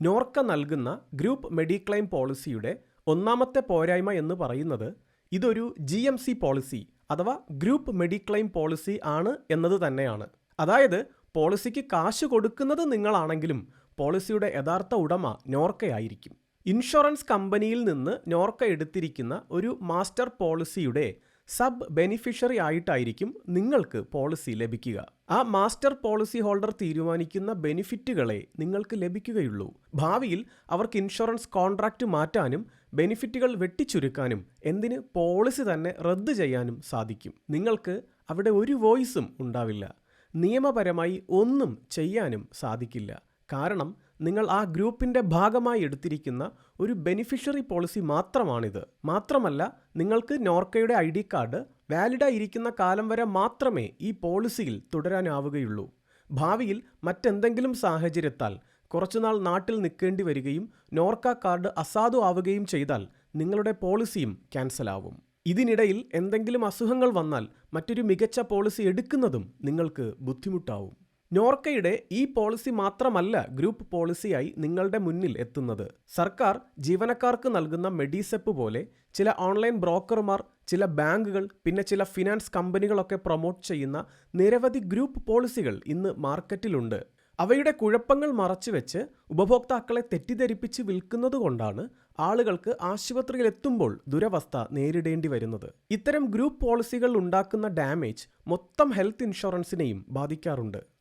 നോർക്ക നൽകുന്ന group mediclaim പോളിസിയുടെ ഒന്നാമത്തെ പോരായ്മ എന്ന് പറയുന്നത് ഇതൊരു GMC പോളിസി അഥവാ ഗ്രൂപ്പ് മെഡിക്ലെയിം പോളിസി ആണ് എന്നത് തന്നെയാണ്. അതായത് പോളിസിക്ക് കാശ് കൊടുക്കുന്നത് നിങ്ങളാണെങ്കിലും പോളിസിയുടെ യഥാർത്ഥ ഉടമ നോർക്കയായിരിക്കും. ഇൻഷുറൻസ് കമ്പനിയിൽ നിന്ന് നോർക്ക എടുത്തിരിക്കുന്ന ഒരു മാസ്റ്റർ പോളിസിയുടെ സബ് ബെനിഫിഷ്യറി ആയിട്ടായിരിക്കും നിങ്ങൾക്ക് പോളിസി ലഭിക്കുക. ആ മാസ്റ്റർ പോളിസി ഹോൾഡർ തീരുമാനിക്കുന്ന ബെനിഫിറ്റുകളെ നിങ്ങൾക്ക് ലഭിക്കുകയുള്ളൂ. ഭാവിയിൽ അവർക്ക് ഇൻഷുറൻസ് കോൺട്രാക്റ്റ് മാറ്റാനും ബെനിഫിറ്റുകൾ വെട്ടിച്ചുരുക്കാനും എന്തിന് പോളിസി തന്നെ റദ്ദ് ചെയ്യാനും സാധിക്കും. നിങ്ങൾക്ക് അവിടെ ഒരു വോയിസും ഉണ്ടാവില്ല. നിയമപരമായി ഒന്നും ചെയ്യാനും സാധിക്കില്ല. കാരണം നിങ്ങൾ ആ ഗ്രൂപ്പിൻ്റെ ഭാഗമായി എടുത്തിരിക്കുന്ന ഒരു ബെനിഫിഷ്യറി പോളിസി മാത്രമാണിത്. മാത്രമല്ല നിങ്ങൾക്ക് നോർക്കയുടെ ID കാർഡ് വാലിഡായിരിക്കുന്ന കാലം വരെ മാത്രമേ ഈ പോളിസിയിൽ തുടരാനാവുകയുള്ളൂ. ഭാവിയിൽ മറ്റെന്തെങ്കിലും സാഹചര്യത്താൽ കുറച്ചുനാൾ നാട്ടിൽ നിൽക്കേണ്ടി വരികയും നോർക്ക കാർഡ് അസാധു ആവുകയും ചെയ്താൽ നിങ്ങളുടെ പോളിസിയും ക്യാൻസലാവും. ഇതിനിടയിൽ എന്തെങ്കിലും അസുഖങ്ങൾ വന്നാൽ മറ്റൊരു മികച്ച പോളിസി എടുക്കുന്നതും നിങ്ങൾക്ക് ബുദ്ധിമുട്ടാവും. നോർക്കയുടെ ഈ പോളിസി മാത്രമല്ല ഗ്രൂപ്പ് പോളിസിയായി നിങ്ങളുടെ മുന്നിൽ എത്തുന്നത്. സർക്കാർ ജീവനക്കാർക്ക് നൽകുന്ന മെഡിസെപ്പ് പോലെ ചില ഓൺലൈൻ ബ്രോക്കർമാർ, ചില ബാങ്കുകൾ, പിന്നെ ചില ഫിനാൻസ് കമ്പനികളൊക്കെ പ്രൊമോട്ട് ചെയ്യുന്ന നിരവധി ഗ്രൂപ്പ് പോളിസികൾ ഇന്ന് മാർക്കറ്റിലുണ്ട്. അവയുടെ കുഴപ്പങ്ങൾ മറച്ചുവെച്ച് ഉപഭോക്താക്കളെ തെറ്റിദ്ധരിപ്പിച്ച് വിൽക്കുന്നതുകൊണ്ടാണ് ആളുകൾക്ക് ആശുപത്രിയിലെത്തുമ്പോൾ ദുരവസ്ഥ നേരിടേണ്ടി വരുന്നത്. ഇത്തരം ഗ്രൂപ്പ് പോളിസികൾ ഉണ്ടാക്കുന്ന ഡാമേജ് മൊത്തം ഹെൽത്ത് ഇൻഷുറൻസിനെയും ബാധിക്കാറുണ്ട്.